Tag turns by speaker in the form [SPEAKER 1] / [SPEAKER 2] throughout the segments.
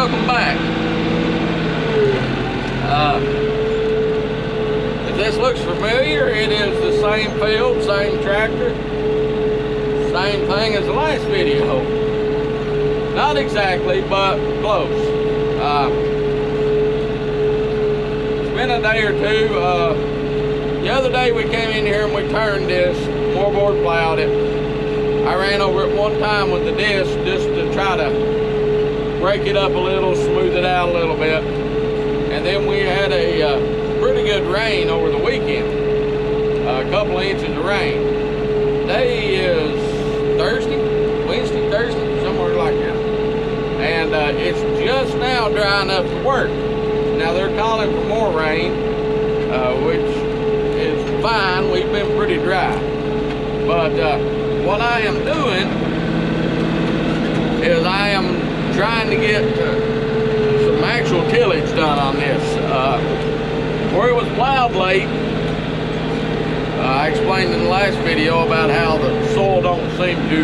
[SPEAKER 1] welcome back. If this looks familiar, it is the same field, same tractor, same thing as the last video. Not exactly, but close. It's been a day or two. The other day we came in here and we turned this, moorboard plowed it. I ran over it one time with the disc just to try to break it up a little, smooth it out a little bit. And then we had a pretty good rain over the weekend. A couple of inches of rain. Today is Wednesday, Thursday, somewhere like that. And it's just now dry enough to work. Now they're calling for more rain, which is fine. We've been pretty dry. But what I am doing is I am trying to get some actual tillage done on this. Where it was plowed late, I explained in the last video about how the soil don't seem to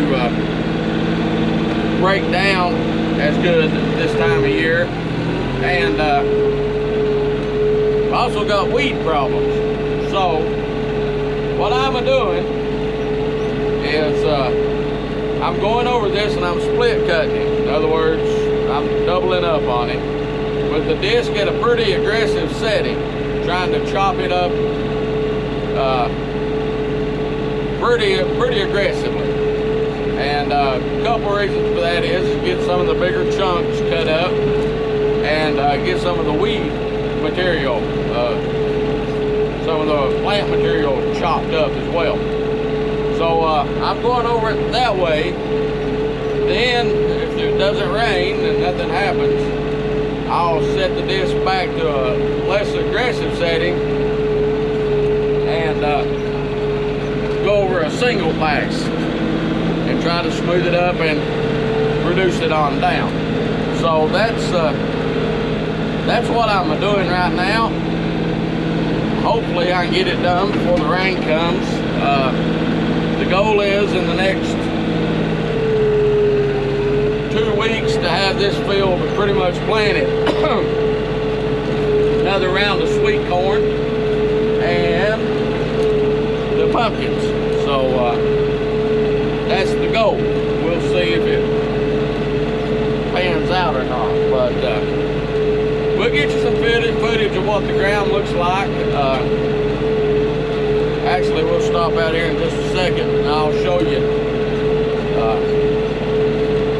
[SPEAKER 1] break down as good this time of year. And I've also got weed problems. So what I'm doing is I'm going over this and I'm split cutting it. In other words, I'm doubling up on it with the disc at a pretty aggressive setting, trying to chop it up pretty aggressively. And a couple reasons for that is get some of the bigger chunks cut up and get some of the weed material, some of the plant material chopped up as well. So I'm going over it that way. Then if it doesn't rain and nothing happens, I'll set the disc back to a less aggressive setting and go over a single pass and try to smooth it up and reduce it on down. So that's what I'm doing right now. Hopefully I can get it done before the rain comes. The goal is in the next 2 weeks to have this field pretty much planted. Another round of sweet corn and the pumpkins. So that's the goal. We'll see if it pans out or not. But we'll get you some footage of what the ground looks like. Actually, we'll stop out here in just a second and I'll show you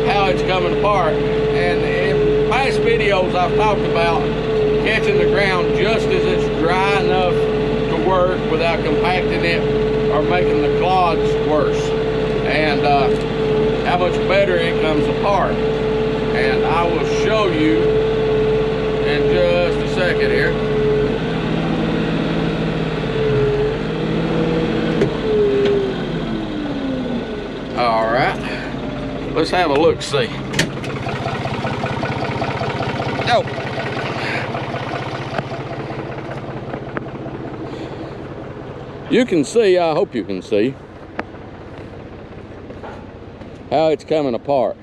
[SPEAKER 1] how it's coming apart. And in past videos I've talked about catching the ground just as it's dry enough to work without compacting it or making the clods worse, and how much better it comes apart. And I will show you in just a second here. All right, let's have a look-see. Oh. You can see, I hope you can see, how it's coming apart.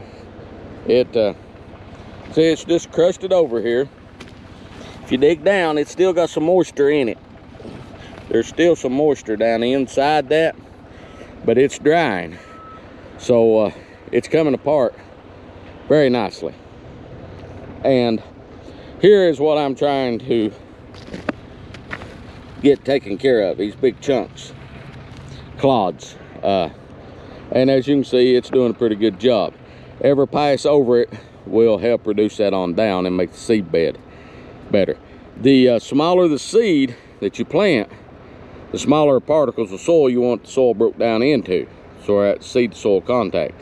[SPEAKER 1] See, it's just crusted over here. If you dig down, it's still got some moisture in it. There's still some moisture down inside that, but it's drying. So it's coming apart very nicely. And here is what I'm trying to get taken care of, these big chunks, clods. And as you can see, it's doing a pretty good job. Every pass over it will help reduce that on down and make the seed bed better. The smaller the seed that you plant, the smaller particles of soil you want the soil broke down into, so that seed to soil contact.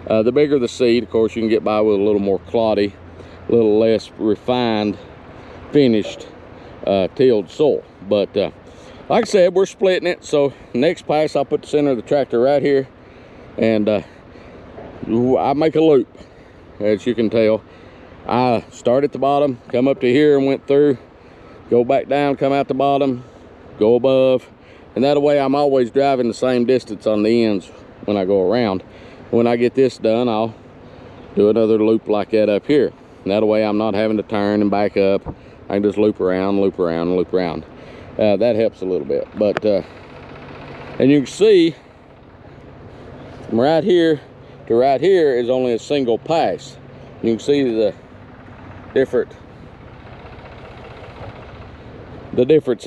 [SPEAKER 1] The bigger the seed, of course, you can get by with a little more cloddy, a little less refined, finished tilled soil. But like I said, we're splitting it. So next pass, I'll put the center of the tractor right here, and I make a loop. As you can tell, I start at the bottom, come up to here and went through, go back down, come out the bottom, go above, and that way I'm always driving the same distance on the ends when I go around. When I get this done, I'll do another loop like that up here. That way I'm not having to turn and back up. I can just loop around, loop around, loop around. That helps a little bit. But and you can see from right here to right here is only a single pass. You can see the difference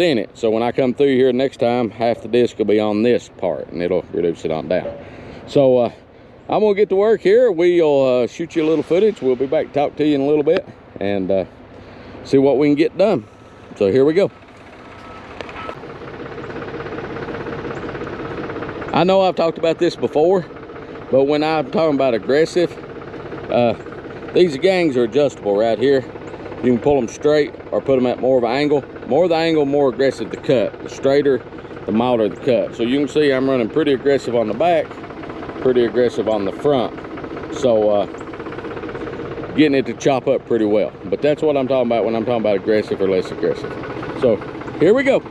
[SPEAKER 1] in it. So when I come through here next time, half the disc will be on this part and it'll reduce it on down. So I'm gonna get to work here. We'll shoot you a little footage. We'll be back to talk to you in a little bit and see what we can get done. So here we go. I know I've talked about this before, but when I'm talking about aggressive, these gangs are adjustable right here. You can pull them straight or put them at more of an angle. More the angle, more aggressive the cut. The straighter, the milder the cut. So you can see I'm running pretty aggressive on the back, pretty aggressive on the front. So getting it to chop up pretty well. But that's what I'm talking about when I'm talking about aggressive or less aggressive. So here we go.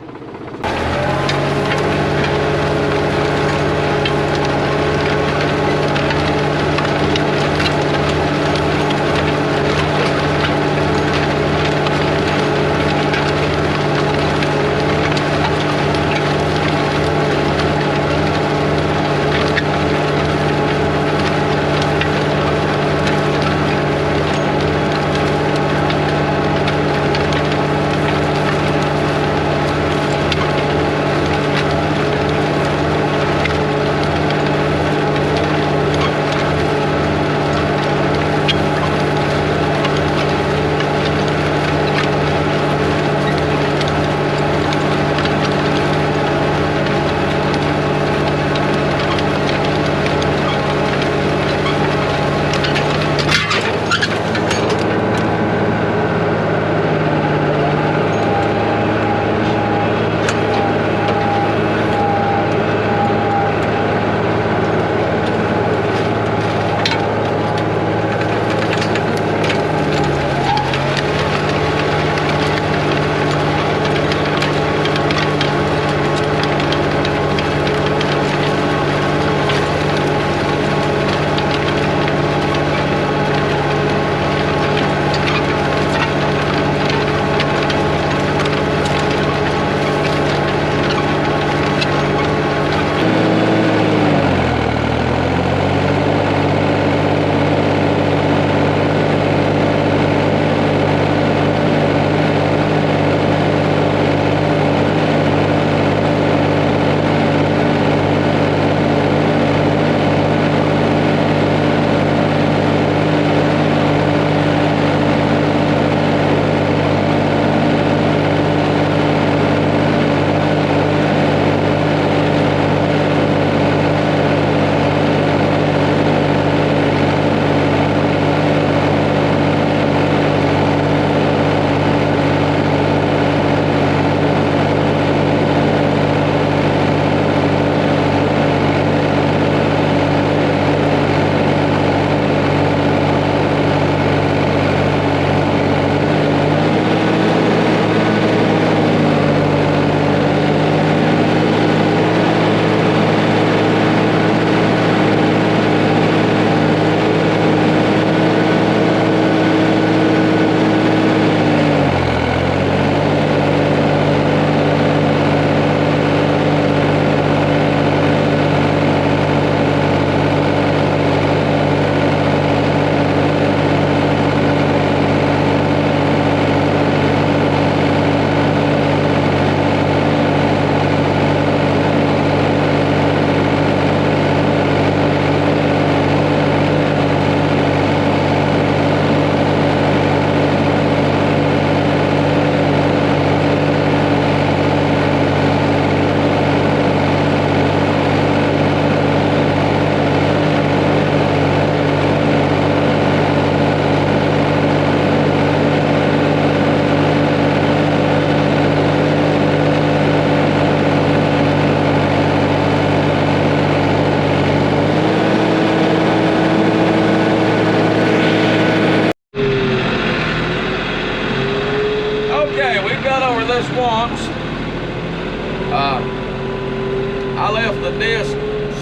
[SPEAKER 2] I left the disc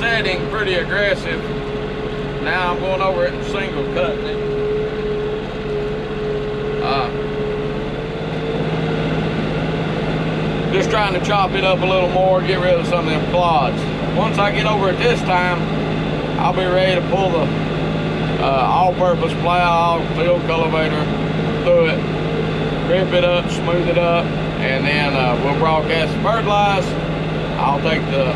[SPEAKER 2] setting pretty aggressive. Now I'm going over it and single cutting it. trying to chop it up a little more, get rid of some of them clods. Once I get over it this time, I'll be ready to pull the all-purpose plow, field cultivator through it, grip it up, smooth it up, and then we'll broadcast the fertilize. I'll take the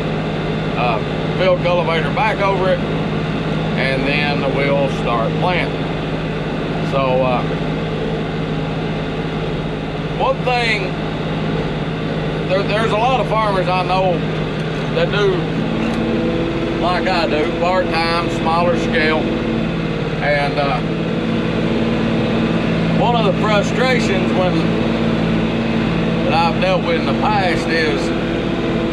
[SPEAKER 2] field cultivator back over it, and then we'll start planting. So one thing, there's a lot of farmers I know that do like I do, part-time, smaller scale, and one of the frustrations that I've dealt with in the past is,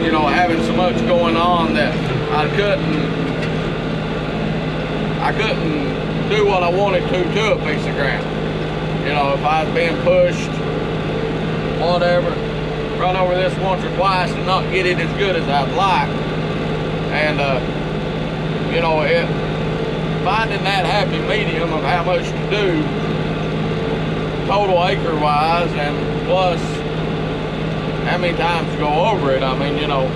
[SPEAKER 2] you know, having so much going on that I couldn't do what I wanted to a piece of ground. You know, if I was being pushed, whatever, run over this once or twice and not get it as good as I'd like. And you know, finding that happy medium of how much to do total acre wise, and plus how many times to go over it. I mean, you know,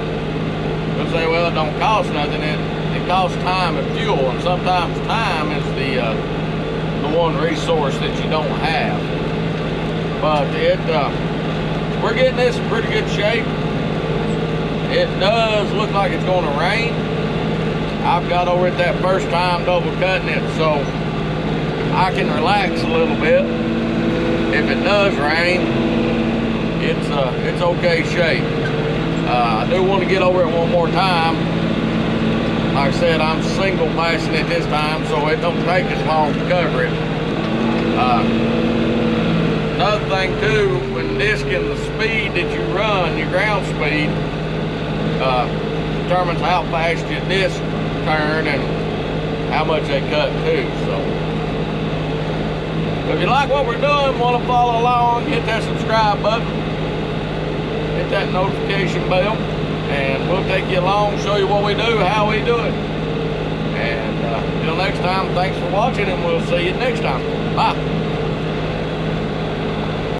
[SPEAKER 2] they'll say, well, it don't cost nothing. It costs time and fuel, and sometimes time is the one resource that you don't have. But we're getting this in pretty good shape. It does look like it's going to rain. I've got over it that first time double cutting it, so I can relax a little bit. If it does rain, it's okay shape. I do want to get over it one more time. Like I said, I'm single passing it this time, so it don't take as long to cover it. Another thing too, when disking, the speed that you run, your ground speed, determines how fast your disc turn and how much they cut too. So if you like what we're doing, want to follow along, hit that subscribe button, hit that notification bell, and we'll take you along, show you what we do, how we do it. And until next time, thanks for watching, and we'll see you next time. Bye.